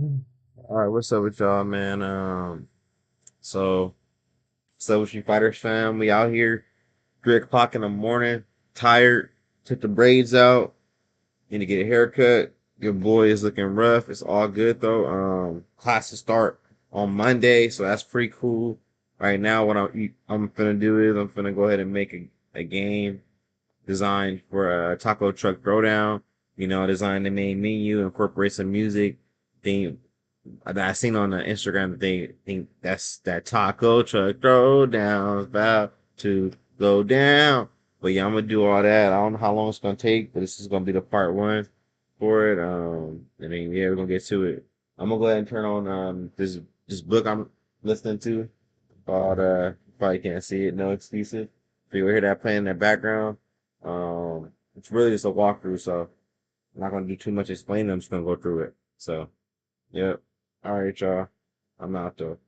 All right, what's up with y'all, man? So what's up with you fighters fam? We out here, 3 o'clock in the morning, tired, took the braids out, need to get a haircut. Your boy is looking rough. It's all good though. Classes start on Monday, so that's pretty cool. Right now, what I'm finna do is I'm finna go ahead and make a game designed for a taco truck throwdown. Design the main menu, incorporate some music, theme that I seen on the Instagram that they think that's that taco truck throwdown is about to go down. But yeah, I'm gonna do all that. I don't know how long it's gonna take, but this is gonna be the part one for it. And then yeah, we're gonna get to it. I'm gonna go ahead and turn on this book I'm listening to called you probably can't see it, no excuses. So you'll hear that playing in the background. It's really just a walkthrough, so I'm not gonna do too much explaining. I'm just gonna go through it. So. Yep. All right, y'all. I'm out though.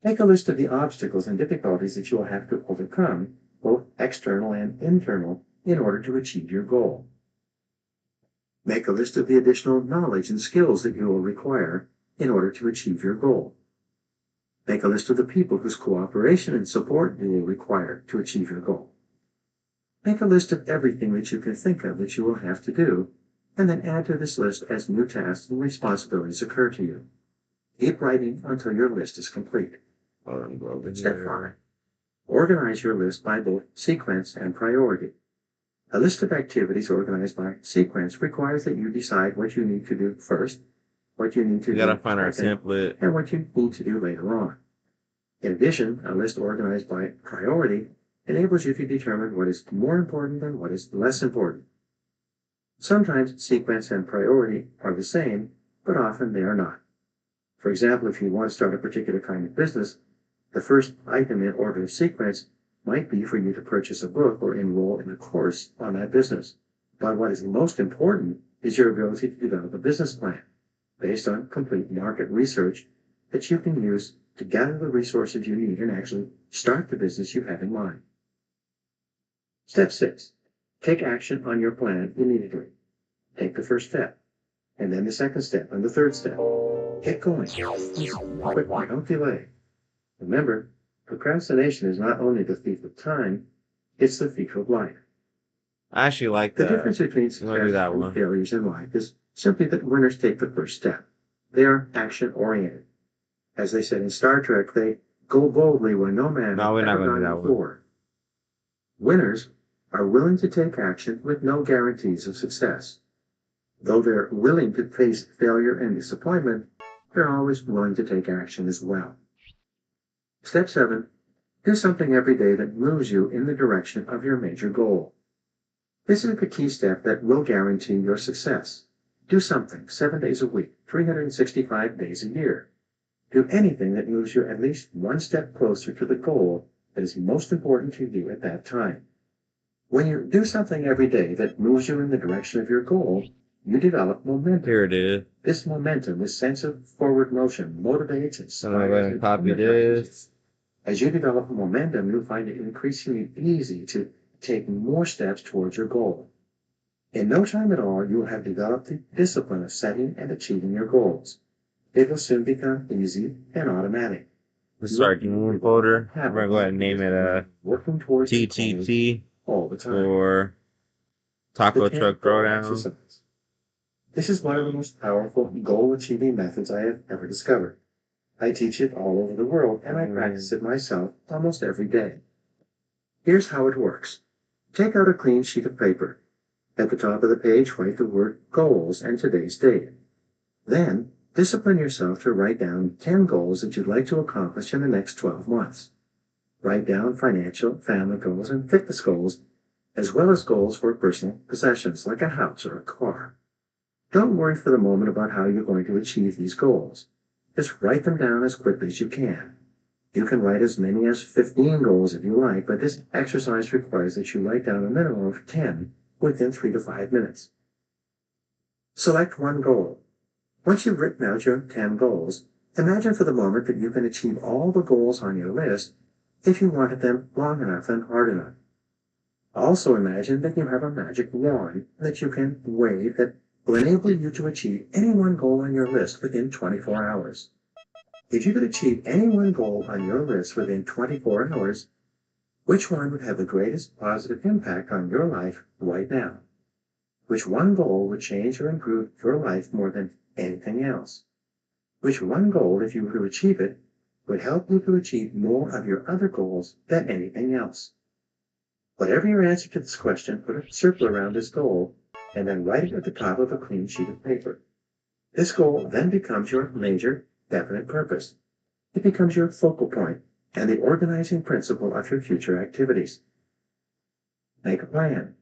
Make a list of the obstacles and difficulties that you will have to overcome, both external and internal, in order to achieve your goal. Make a list of the additional knowledge and skills that you will require in order to achieve your goal. Make a list of the people whose cooperation and support you will require to achieve your goal. Make a list of everything that you can think of that you will have to do, and then add to this list as new tasks and responsibilities occur to you. Keep writing until your list is complete. Step 5. Organize your list by both sequence and priority. A list of activities organized by sequence requires that you decide what you need to do first, what you need to We gotta do find our second, template. and what you need to do later on. In addition, a list organized by priority enables you to determine what is more important and what is less important. Sometimes sequence and priority are the same, but often they are not. For example, if you want to start a particular kind of business, the first item in order of sequence might be for you to purchase a book or enroll in a course on that business. But what is most important is your ability to develop a business plan based on complete market research that you can use to gather the resources you need and actually start the business you have in mind. Step 6. Take action on your plan immediately. Take the first step, and then the second step, and the third step. Get going. Quickly, don't delay. Remember, procrastination is not only the thief of time, it's the thief of life. I actually like The that. difference between I'm gonna do success that and one. failures in life is simply that winners take the first step. They are action oriented. As they said in Star Trek, they go boldly where no man has No, we're not ever gonna do gone that one. before. Winners are willing to take action with no guarantees of success. Though they're willing to face failure and disappointment, they're always willing to take action as well. Step 7. Do something every day that moves you in the direction of your major goal. This is the key step that will guarantee your success. Do something 7 days a week, 365 days a year. Do anything that moves you at least one step closer to the goal that is most important to you at that time. When you do something every day that moves you in the direction of your goal, you develop momentum. Here it is. This momentum, this sense of forward motion, motivates, So I'm gonna go ahead inspires, and and copy energizes you. this. As you develop momentum, you'll find it increasingly easy to take more steps towards your goal. In no time at all, you will have developed the discipline of setting and achieving your goals. It will soon become easy and automatic. Let's You will start new folder. have We're gonna go ahead and name it working towards your goals TTT all the time. for The Taco 10 Truck goal Throwdown. exercise. This is one of the most powerful goal achieving methods I have ever discovered. I teach it all over the world and I practice it myself almost every day. Here's how it works. Take out a clean sheet of paper. At the top of the page, write the word goals and today's date. Then, discipline yourself to write down 10 goals that you'd like to accomplish in the next 12 months. Write down financial, family goals, and fitness goals, as well as goals for personal possessions like a house or a car. Don't worry for the moment about how you're going to achieve these goals. Just write them down as quickly as you can. You can write as many as 15 goals if you like, but this exercise requires that you write down a minimum of 10 within 3 to 5 minutes. Select one goal. Once you've written out your 10 goals, imagine for the moment that you can achieve all the goals on your list if you wanted them long enough and hard enough. Also imagine that you have a magic wand that you can wave that will enable you to achieve any one goal on your list within 24 hours. If you could achieve any one goal on your list within 24 hours, which one would have the greatest positive impact on your life right now? Which one goal would change or improve your life more than anything else? Which one goal, if you were to achieve it, would help you to achieve more of your other goals than anything else? Whatever your answer to this question, put a circle around this goal and then write it at the top of a clean sheet of paper. This goal then becomes your major, definite purpose. It becomes your focal point and the organizing principle of your future activities. Make a plan.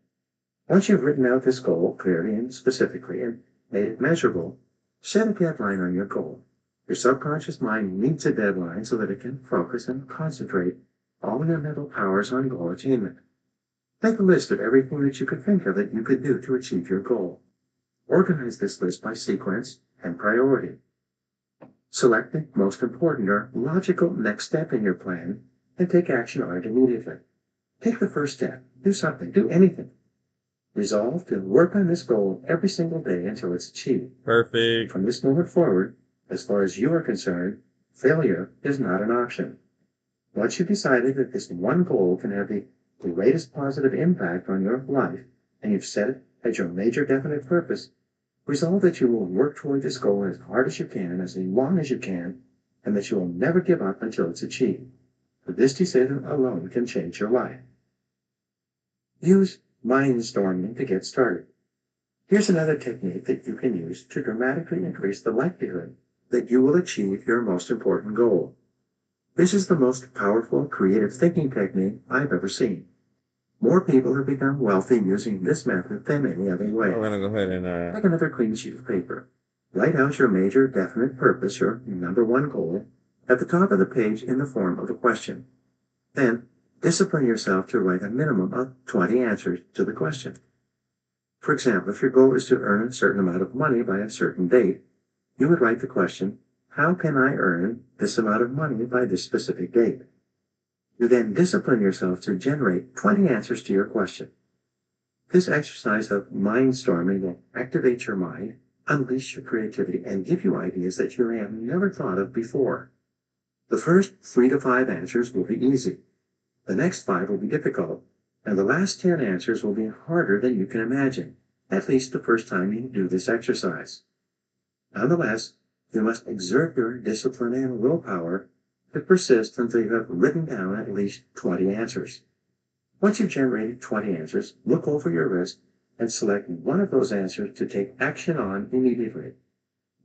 Once you've written out this goal clearly and specifically and made it measurable, set a deadline on your goal. Your subconscious mind needs a deadline so that it can focus and concentrate all your mental powers on goal attainment. Make a list of everything that you could think of that you could do to achieve your goal. Organize this list by sequence and priority. Select the most important or logical next step in your plan and take action on it immediately. Take the first step. Do something. Do anything. Resolve to work on this goal every single day until it's achieved. Perfect. From this moment forward, as far as you are concerned, failure is not an option. Once you've decided that this one goal can have the greatest positive impact on your life, and you've set it as your major definite purpose, resolve that you will work toward this goal as hard as you can, as long as you can, and that you will never give up until it's achieved. For this decision alone can change your life. Use mindstorming to get started. Here's another technique that you can use to dramatically increase the likelihood that you will achieve your most important goal. This is the most powerful creative thinking technique I've ever seen. More people have become wealthy using this method than any other way. We're gonna go ahead and Take another clean sheet of paper. Write out your major definite purpose, your number one goal, at the top of the page in the form of a question. Then, discipline yourself to write a minimum of 20 answers to the question. For example, if your goal is to earn a certain amount of money by a certain date, you would write the question, how can I earn this amount of money by this specific date? You then discipline yourself to generate 20 answers to your question. This exercise of mindstorming will activate your mind, unleash your creativity, and give you ideas that you may have never thought of before. The first 3 to 5 answers will be easy. The next 5 will be difficult, and the last 10 answers will be harder than you can imagine, at least the first time you do this exercise. Nonetheless, you must exert your discipline and willpower to persist until you have written down at least 20 answers. Once you've generated 20 answers, look over your list and select one of those answers to take action on immediately.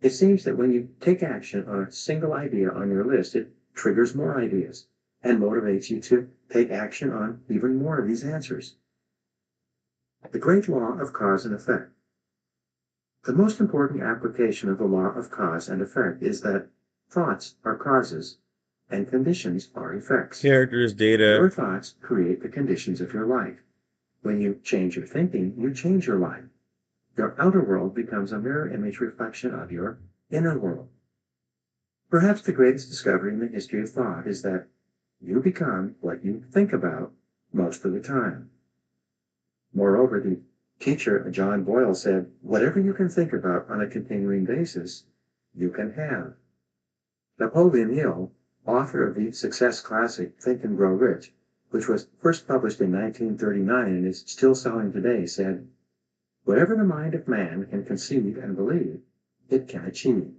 It seems that when you take action on a single idea on your list, it triggers more ideas and motivates you to take action on even more of these answers. The great law of cause and effect. The most important application of the law of cause and effect is that thoughts are causes and conditions are effects. characters, data. Your thoughts create the conditions of your life. When you change your thinking, you change your life. Your outer world becomes a mirror image reflection of your inner world. Perhaps the greatest discovery in the history of thought is that you become what you think about most of the time. Moreover, the teacher, John Boyle, said, whatever you can think about on a continuing basis, you can have. Napoleon Hill, author of the success classic Think and Grow Rich, which was first published in 1939 and is still selling today, said, whatever the mind of man can conceive and believe, it can achieve.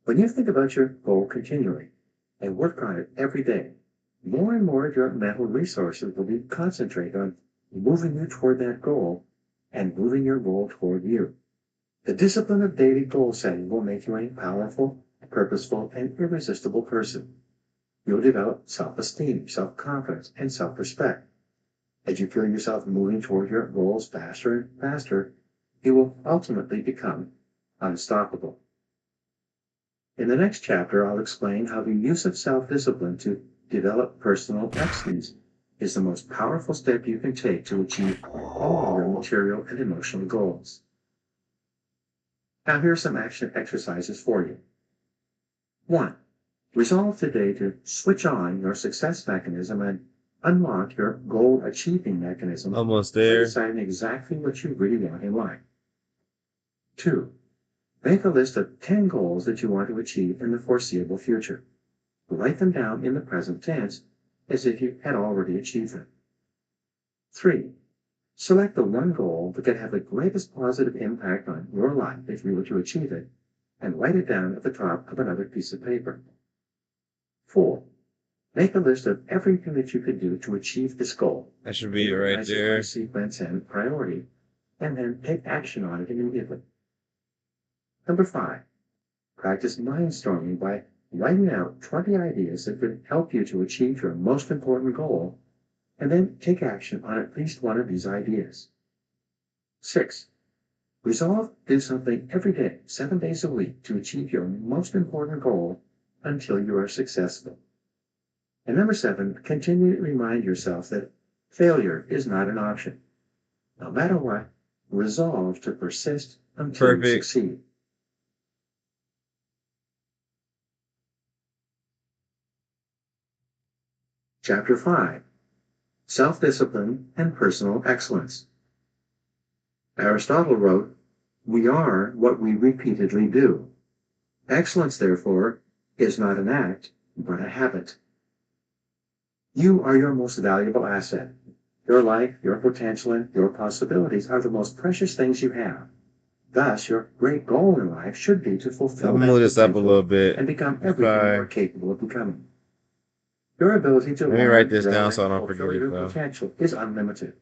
When you think about your goal continually and work on it every day, more and more of your mental resources will be concentrated on moving you toward that goal and moving your goal toward you. The discipline of daily goal setting will make you a powerful, purposeful, and irresistible person. You'll develop self-esteem, self-confidence, and self-respect. As you feel yourself moving toward your goals faster and faster, you will ultimately become unstoppable. In the next chapter, I'll explain how the use of self-discipline to develop personal excellence is the most powerful step you can take to achieve all your material and emotional goals. Now here are some action exercises for you. 1. Resolve today to switch on your success mechanism and unlock your goal achieving mechanism Almost by there. deciding exactly what you really want in life. 2. Make a list of 10 goals that you want to achieve in the foreseeable future. Write them down in the present tense as if you had already achieved them. 3. Select the one goal that could have the greatest positive impact on your life if you were to achieve it, and write it down at the top of another piece of paper. 4. Make a list of everything that you could do to achieve this goal. That should be it right Organize it by there. sequence and priority, and then take action on it immediately. Number 5. Practice mindstorming by writing out 20 ideas that could help you to achieve your most important goal, and then take action on at least one of these ideas. 6. Resolve to do something every day, 7 days a week, to achieve your most important goal until you are successful. And number 7, continue to remind yourself that failure is not an option. No matter what, resolve to persist until you Perfect. succeed. Chapter 5. Self-discipline and personal excellence. Aristotle wrote, "We are what we repeatedly do." Excellence, therefore, is not an act, but a habit. You are your most valuable asset. Your life, your potential, and your possibilities are the most precious things you have. Thus, your great goal in life should be to fulfill I'm gonna that move this up a potential little bit. and become If everything you I are capable of becoming. Your ability to let me write learn, this grow, down and so I don't fulfill forget it your though. potential is unlimited.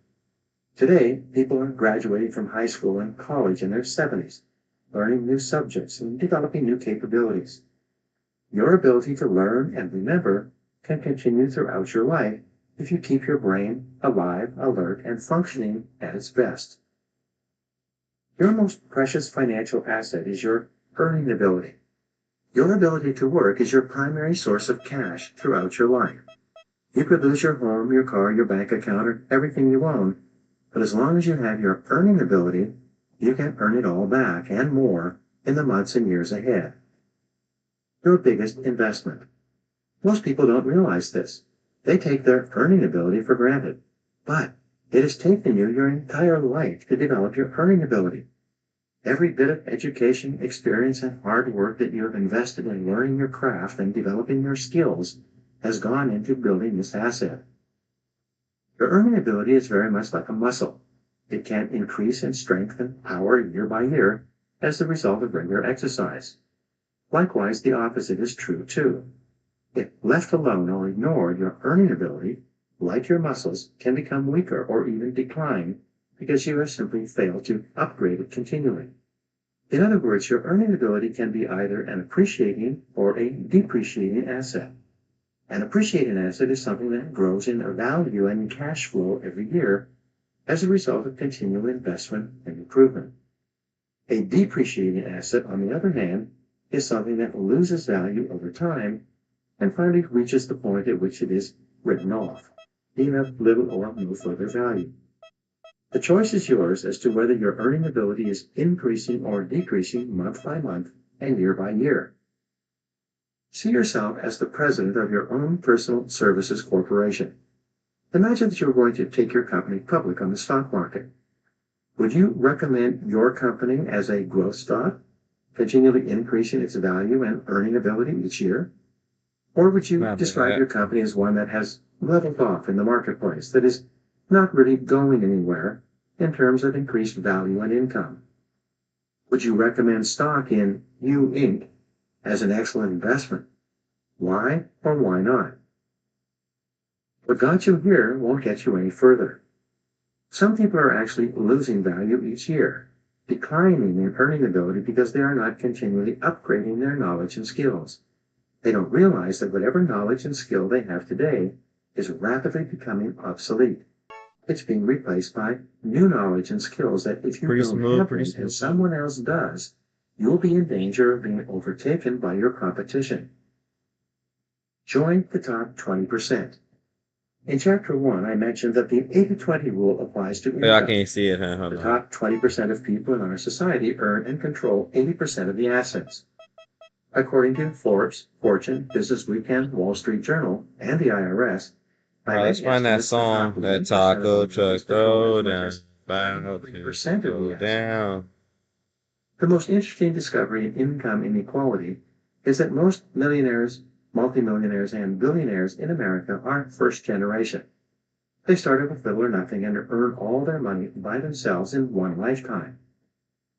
Today, people are graduating from high school and college in their 70s, learning new subjects and developing new capabilities. Your ability to learn and remember can continue throughout your life if you keep your brain alive, alert, and functioning at its best. Your most precious financial asset is your earning ability. Your ability to work is your primary source of cash throughout your life. You could lose your home, your car, your bank account, or everything you own, but as long as you have your earning ability, you can earn it all back and more in the months and years ahead. Your biggest investment. Most people don't realize this. They take their earning ability for granted. But it has taken you your entire life to develop your earning ability. Every bit of education, experience, and hard work that you have invested in learning your craft and developing your skills has gone into building this asset. Your earning ability is very much like a muscle. It can increase in strength and power year by year as the result of regular exercise. Likewise, the opposite is true too. If left alone or ignored, your earning ability, like your muscles, can become weaker or even decline because you have simply failed to upgrade it continually. In other words, your earning ability can be either an appreciating or a depreciating asset. An appreciating asset is something that grows in value and cash flow every year as a result of continual investment and improvement. A depreciating asset, on the other hand, is something that loses value over time and finally reaches the point at which it is written off, being of little or no further value. The choice is yours as to whether your earning ability is increasing or decreasing month by month and year by year. See yourself as the president of your own personal services corporation. Imagine that you're going to take your company public on the stock market. Would you recommend your company as a growth stock, continually increasing its value and earning ability each year? Or would you Not describe your bad. company as one that has leveled off in the marketplace, that is not really going anywhere in terms of increased value and income? Would you recommend stock in U Inc. as an excellent investment? Why or why not? What got you here won't get you any further. Some people are actually losing value each year, declining in earning ability because they are not continually upgrading their knowledge and skills. They don't realize that whatever knowledge and skill they have today is rapidly becoming obsolete. It's being replaced by new knowledge and skills that if you Pretty don't smooth, have pretty them and smooth. someone else does, you'll be in danger of being overtaken by your competition. Join the top 20%. In Chapter 1, I mentioned that the 80-20 rule applies to Oh, I income. can't see it, huh? Hold The on. top 20% of people in our society earn and control 80% of the assets. According to Forbes, Fortune, Business Weekend, Wall Street Journal, and the IRS, by Alright, let's many find that estimates, song. That 1% of taco Americans truck control throw as much down. as Bow to 3% of go the down. The most interesting discovery in income inequality is that most millionaires, multimillionaires, and billionaires in America are first generation. They started with little or nothing and earned all their money by themselves in one lifetime.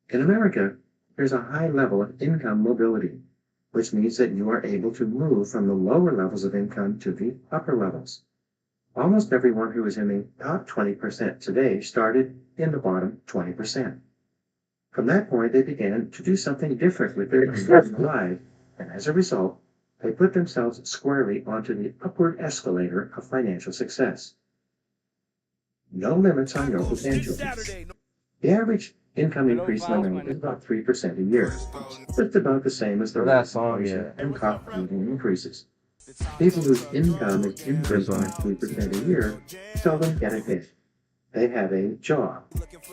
In America, there's a high level of income mobility, which means that you are able to move from the lower levels of income to the upper levels. Almost everyone who is in the top 20% today started in the bottom 20%. From that point, they began to do something different with their lives, and as a result, they put themselves squarely onto the upward escalator of financial success. No limits on your potential. The average income increase in America is about 3% a year. That's about the same as the That rate of song, inflation yeah. and cost of living increases. People whose income is increasing by 3% a year seldom get ahead. They have a job,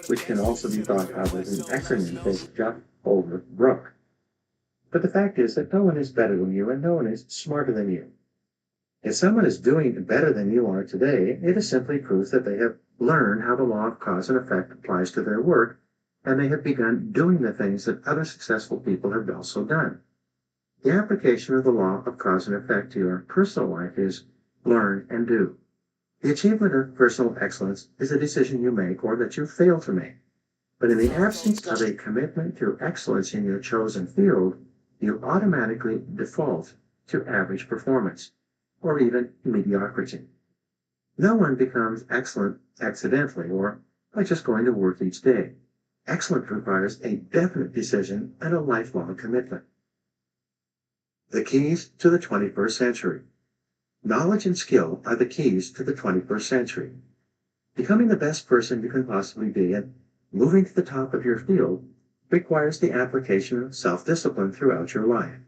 which can also be thought of as an acronym for just over broke. But the fact is that no one is better than you and no one is smarter than you. If someone is doing better than you are today, it is simply proof that they have learned how the law of cause and effect applies to their work, and they have begun doing the things that other successful people have also done. The application of the law of cause and effect to your personal life is learn and do. The achievement of personal excellence is a decision you make or that you fail to make. But in the absence of a commitment to excellence in your chosen field, you automatically default to average performance, or even mediocrity. No one becomes excellent accidentally or by just going to work each day. Excellence requires a definite decision and a lifelong commitment. The keys to the 21st century. Knowledge and skill are the keys to the 21st century. Becoming the best person you can possibly be and moving to the top of your field requires the application of self-discipline throughout your life.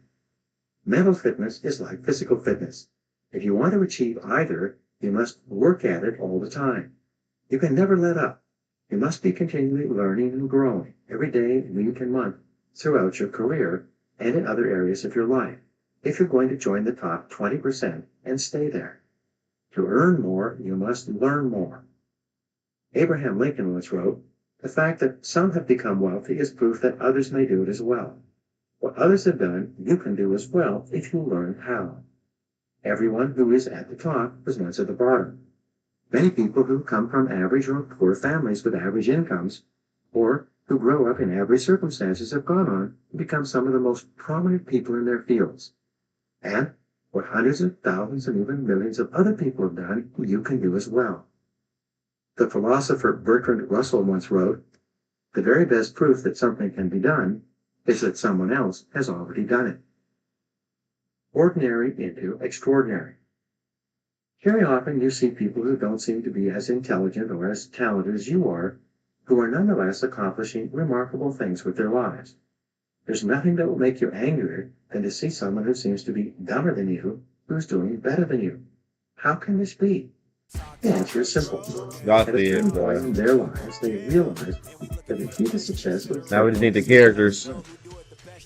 Mental fitness is like physical fitness. If you want to achieve either, you must work at it all the time. You can never let up. You must be continually learning and growing every day, week, and month throughout your career and in other areas of your life if you're going to join the top 20% and stay there. To earn more, you must learn more. Abraham Lincoln once wrote, "The fact that some have become wealthy is proof that others may do it as well. What others have done, you can do as well if you learn how." Everyone who is at the top was once at the bottom. Many people who come from average or poor families with average incomes, or who grow up in average circumstances, have gone on to become some of the most prominent people in their fields. And what hundreds of thousands and even millions of other people have done, you can do as well. The philosopher Bertrand Russell once wrote, "The very best proof that something can be done is that someone else has already done it." Ordinary into extraordinary. Very often you see people who don't seem to be as intelligent or as talented as you are, who are nonetheless accomplishing remarkable things with their lives. There's nothing that will make you angrier than to see someone who seems to be dumber than you, who's doing better than you. How can this be? The answer is simple. Got At a certain the point in their lives, they realized that the key to success was now we just need the characters.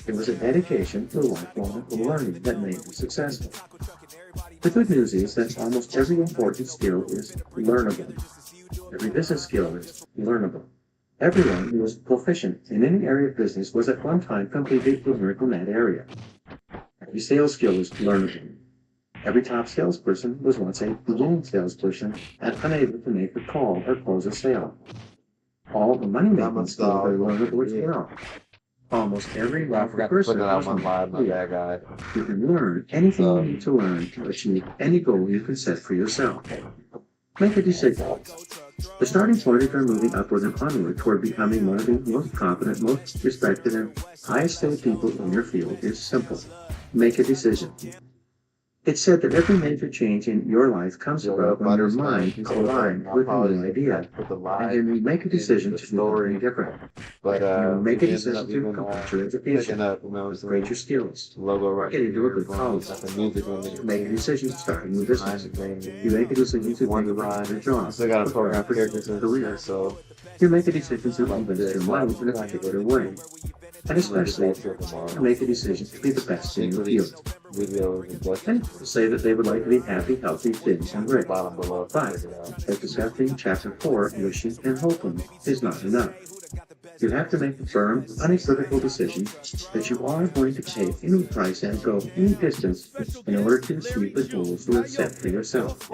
it was a dedication to lifelong learning that made them successful. The good news is that almost every important skill is learnable. Every business skill is learnable. Everyone who was proficient in any area of business was at one time completely fluent in that area. Every sales skill is learnable. Every top salesperson was once a beginning salesperson and unable to make a call or close a sale. All the money-making skills are learnable as well. Almost every I wealthy forgot to person put it on was my live, my learnable. bad guy. You can learn anything you need to learn to achieve any goal you can set for yourself. Make a decision. The starting point if you're moving upward and onward toward becoming one of the most confident, most respected, and highest paid people in your field is simple. Make a decision. It's said that every major change in your life comes about when your mind is aligned with a new idea, and you make a decision to do something different. But You make a we ended decision up to even complete your picking education, up, upgrade your skills, logo right get into a good here, college, like the music on it. make a decision to start a new business. Behind the You make a decision to one take design. a job. I still got a program for characters in career. here, so You make a decision to invest your money in a particular way. and especially to make a decision to be the best in your field. Many people say that they would like to be happy, healthy, fit, and rich. But, as discussed in Chapter 4, wishing and hoping is not enough. You have to make a firm, unequivocal decision that you are going to pay any price and go any distance in order to achieve the goals you have set for yourself.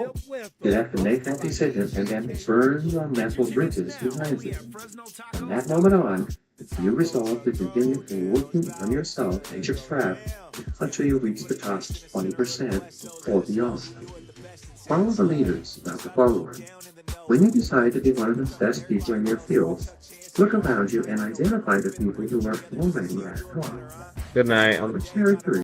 You have to make that decision and then burn your mental bridges behind you. From that moment on, you resolve to continue working on yourself and your craft until you reach the top 20% or beyond. Follow the leaders, not the follower. When you decide to be one of the best people in your field, look around you and identify the people who are already at top. Good night. Our character